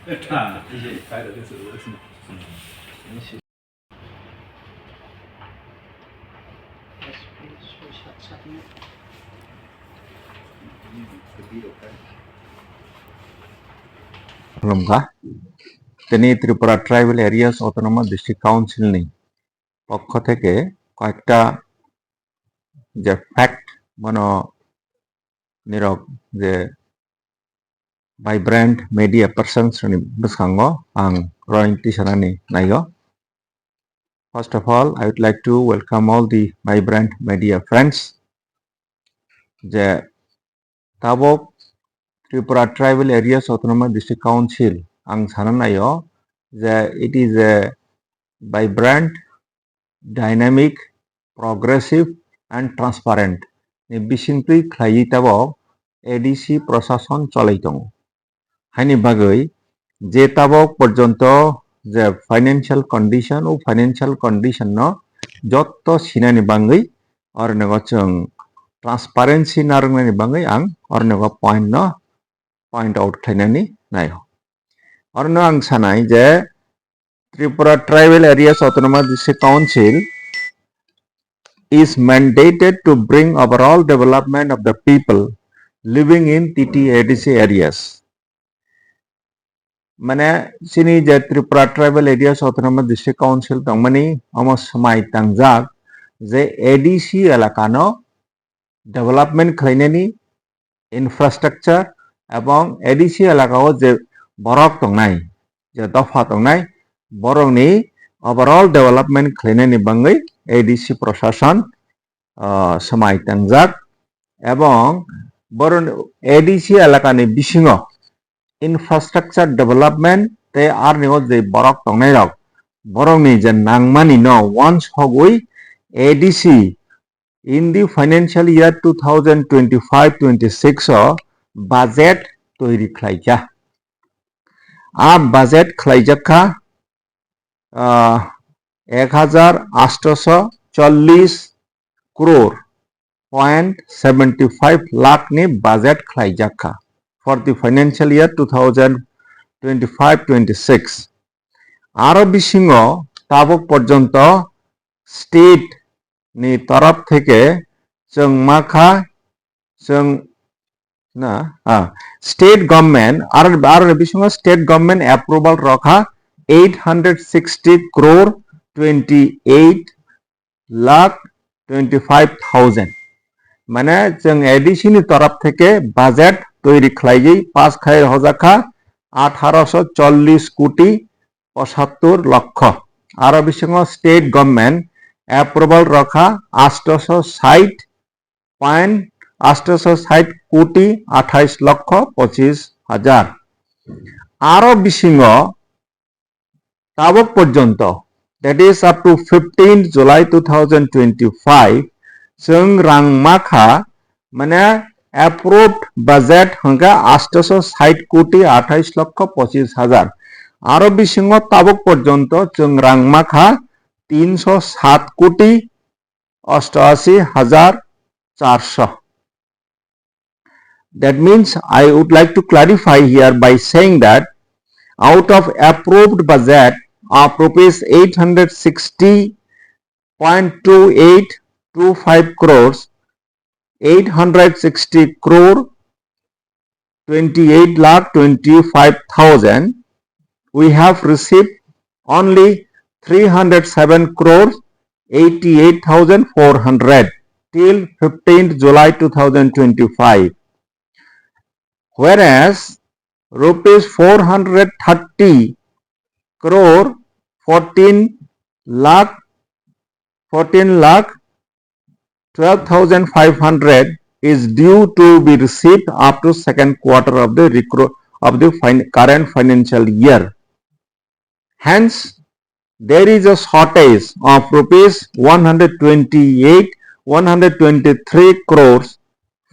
一些开的就是俄式。তিনি Tripura tribal areas autonomous district council নেই পক্ষ থেকে কয়েকটা যে ফ্যাক্ট মানে নিরব যে vibrant media persons ni Bwskang ang royalty sanani naigo. First of all, I would like to welcome all the vibrant media friends. Je tabok Tripura Tribal Areas Autonomous District Council ang sananayo je it is a vibrant, dynamic, progressive and transparent. Ni bisingtui khlai tabok ADC প্রশাসন চলাইতং হাইনি বাগৈ যে তাবক পর্যন্ত যে financial condition ও financial condition ন যত সিনানি বাঙ্গৈ অরনগ চং transparency নারংনানি বাঙ্গৈ আং অরনগ point out খাইনানি নাই অরন আং সানাই যে Tripura tribal areas autonomous district council is mandated to bring overall development of the people living in Ttaadc areas. Mane sini je Tripura Tribal Areas Autonomous District Council tongmani amo samai tangjak je ADC elakano development khlainani infrastructure ebong ADC elakao je borok tongnai je dofa tongnai borokni overall development khlainani bangai ADC প্রশাসন samai tangjak ebong boron ADC elakani bisingo infrastructure development te arnigo je borok tongnai rok borokni je nangmani no once hogoi ADC in the financial year 2025-26 o budget toiri khlaija a budget khlaijakha 1840 crore 0.75 lakh ni budget khlaijakha for the financial year 2025-26 aro bisingo tabok porjonto state ni taraf theke jong makha jong na state government aro bisingo state government approval rokha 860 crore 28 lakh 25,000 মানে जों ADC नि तरफ থেকে budget তৈরি খাইয়েই pass খাই হজাখা 1840 কোটি 75 লক্ষ আর বিসঙ্গ state government approval রাখা 860 কোটি 28 লক্ষ 25 হাজার আর বিসঙ্গ তাবক পর্যন্ত that is up to 15th July 2025 जों रां माखा माने approved budget हंगा 860 कोटी 28 लक्ष 25 हजार आरो बिसिंग ताबक पर्यंत जों रां माखा 307 कोटी 88 हजार 400. That means I would like to clarify here by saying that out of approved budget of rupees 860.2825 crores 860 crore 28 lakh 25,000 we have received only 307 crores 88,400 till 15th July 2025 whereas rupees 430 crore 14 lakh 12,500 is due to be received up to second quarter of the current financial year. Hence, there is a shortage of rupees 123 crores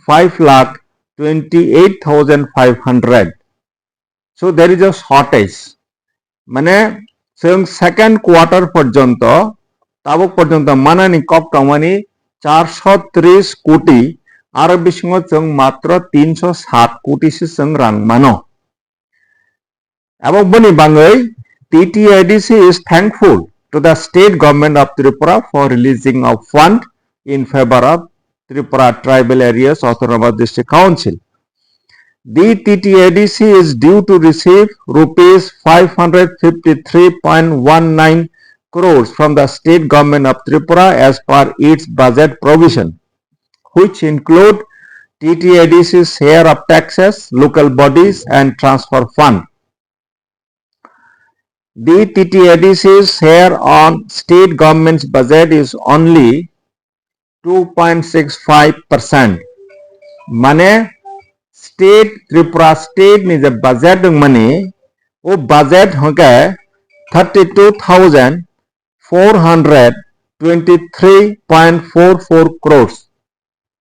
5 lakh 28,500. So there is a shortage. মানে जों second quarter पर्यंत ताबक पर्यंत मानानि cup टमानि 430 कोटी आरो बिसिङाव जों मात्र 307 कोटिसो जों रां मानो Abang bani bangai, TTADC is thankful to the state government of Tripura for releasing of fund in favor of Tripura Tribal Areas Autonomous District Council. The TTADC is due to receive rupees 553.19 crores from the state government of Tripura as per its budget provision, which include TTADC's share of taxes, local bodies and transfer fund. The TTADC's share on state government's budget is only 2.65%. Mane state Tripura state ni je budget dong mani o budget hoke 32,423.44 crores.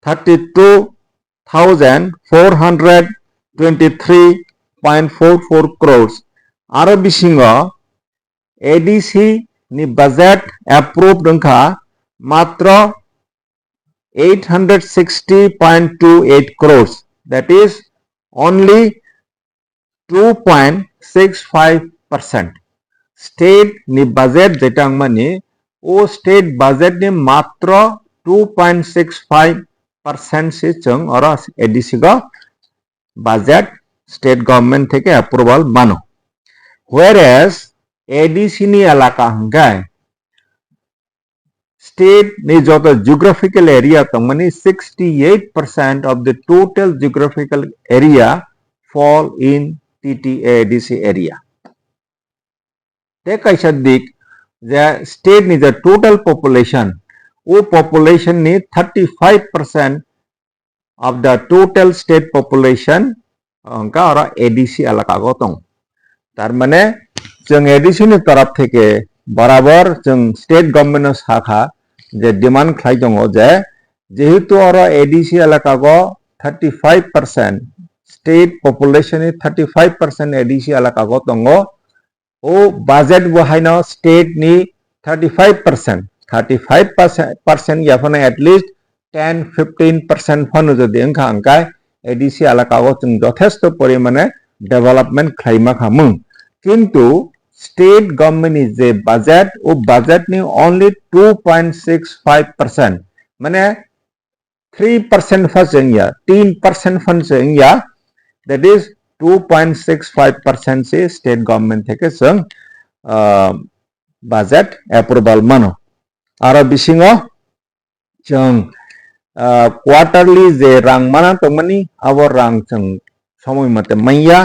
32,423.44 crores. Aro bisingo ADC ni budget approved dongkha matro 860.28 crores. That is only 2.65%. State ni budget jetang mani o state budget ni matro 2.65% se chung ora ADC go budget state government theke approval mano. Whereas ADC ni elaka hangkai state ni joto geographical area tong mani 68% of the total geographical area fall in TTADC area. Te kaisa dik the state ni the total population o population ni 35% of the total state population angka ora ADC elaka gotong. Tar mane जों ADC ni taraf theke barabar जों state government শাখা যে demand খাই দङ যে যেহেতু আरो ADC এলাকা গো 35% state population ni 35% ADC এলাকা গো দङ ও বাজেট বহাইনো state ni 35% ইয়াফানে at least 10-15% ফানো যদি এংখা আংকাই ADC এলাকা গো जों যথেষ্ট পরিমাণে ডেভেলপমেন্ট খাইমা খামুং কিন্তু state government is a budget or budget ni only 2.65% mane 3% first ya 3% fund ya that is 2.65% se state government theke sung budget approval mano aro bisingo jong quarterly je rang mana tongmani abo rang jong সময় মতে মাইয়া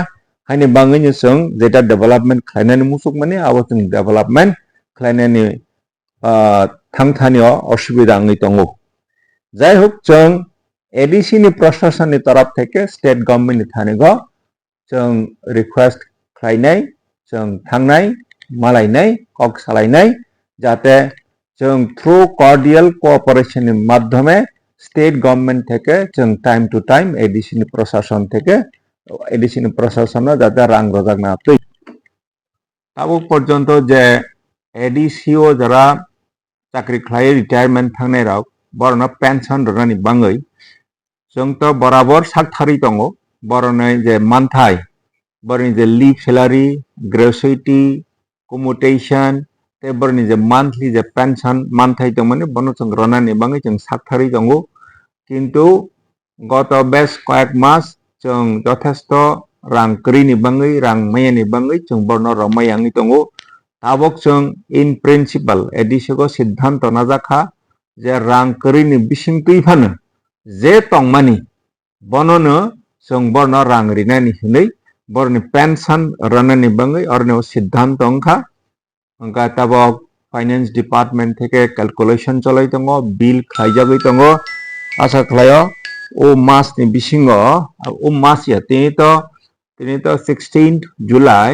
হাইনি বাঙাইনি जों যেটা development খাইনানি মুসুক মানে আবো जों development খাইনানি थांथानियाव असुबिदा आंनि दङ যাই হোক जों ADC नि प्रशासननि तरफ থেকে स्टेट गभर्नमेंट नि थानिगो जों रिक्वेस्ट खालायनाय जों थांनाय मालायनाय कक सालायनाय जाहाथे जों थ्रु कर्डियल कोअपारेशन नि माध्यमे स्टेट गभर्नमेंट থেকে जों टाइम टू टाइम ADC नि प्रशासन থেকে ADC ni প্রশাসন যাতে রাং রজাক না তুই তাবো পর্যন্ত যে ADC ও যারা চাকরি খাই রিটায়ারমেন্ট থাংনাই রাও বরনা পেনশন রনানি বাঙ্গই जों তো বরাবর সাকথারি দङ বরনাই যে মানথাই বরনি যে লিভ স্যালারি গ্র্যাচুইটি কমিউটেশন তে বরনি যে মান্থলি যে পেনশন মানথাই দङ মানে বন जों রনানি বাঙ্গই जों সাকথারি দङ কিন্তু গত বেশ কয়েক মাস जों যথেষ্ট রাং করিনি বাঙ্গই রাং মায়ানি বাঙ্গই जों বর্ণ রমায়াঙ্গি দङ তাবক जों इन प्रिन्सिपल ADC को सिद्धांत नाजाखा जे रां करिनि बिसिं तुइफानो जे तंमानि बननो जों बर्न रां रिनानि हिनै बरनि पेंशन रनानि बांगै अरनो सिद्धांत अंखा अंका ताबक फाइनेंस डिपार्टमेंट থেকে ক্যালকুলেশন চলাই दङ बिल खाइजागै दङ आशा खालायो ओ मास नि बिसिङो ओ मास या तिनि तो 16 जुलाई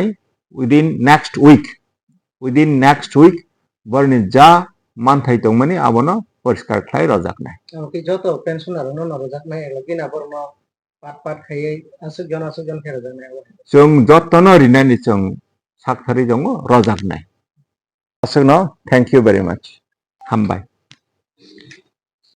within next week बरनि जा मानथाय दंमानि आबनो परिष्कार खाइ रजाकनाय ओके जतो पेंशनर न रजाकनाय लगिना बरनो पाट खायै आसुक जन फेर रजाकनाय जों जतन रिनानि जों साकथारि दङ रजाकनाय आसुकनो थैंक यू वेरी मच हामबाय